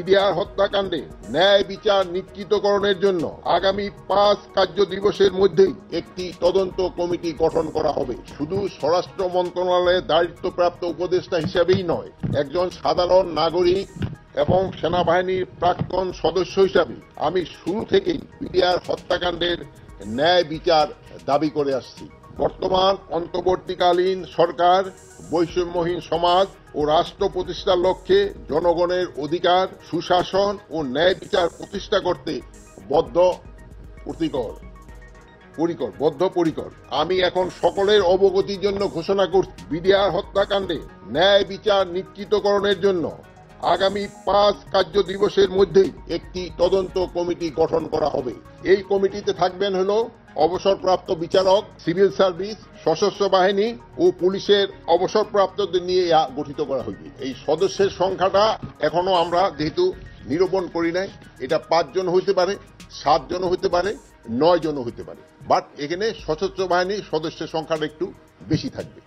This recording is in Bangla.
বিডিআর হত্যাকাণ্ডে ন্যায় বিচার নিশ্চিতকরণের জন্য আগামী 5 কার্য দিবসের মধ্যেই একটি তদন্ত কমিটি গঠন করা হবে। শুধু স্বরাষ্ট্র মন্ত্রণালয়ের দায়িত্বপ্রাপ্ত উপদেষ্টা হিসেবেই নয়, একজন সাধারণ নাগরিক এবং সেনাবাহিনীর প্রাক্তন সদস্য হিসাবে আমি শুরু থেকেই বিডিআর হত্যাকাণ্ডের ন্যায় বিচার দাবি করে আসছি। বর্তমান অন্তর্বর্তীকালীন সরকার বৈষম্যহীন সমাজ ও রাষ্ট্র প্রতিষ্ঠার লক্ষ্যে জনগণের অধিকার, সুশাসন ও ন্যায় বিচার প্রতিষ্ঠা করতে বদ্ধপরিকর। আমি এখন সকলের অবগতির জন্য ঘোষণা করছি, বিডিআর হত্যাকাণ্ডে ন্যায় বিচার নিশ্চিতকরণের জন্য আগামী 5 কার্য দিবসের মধ্যেই একটি তদন্ত কমিটি গঠন করা হবে। এই কমিটিতে থাকবেন অবসরপ্রাপ্ত বিচারক, সিভিল সার্ভিস, সশস্ত্র বাহিনী ও পুলিশের অবসরপ্রাপ্তদের নিয়ে গঠিত করা হয়েছে। এই সদস্যের সংখ্যাটা এখনো আমরা যেহেতু নিরূপণ করি নাই, এটা 5 জন হইতে পারে, 7 জন হইতে পারে, 9 জন হইতে পারে, বাট এখানে সশস্ত্র বাহিনীর সদস্যের সংখ্যাটা একটু বেশি থাকবে।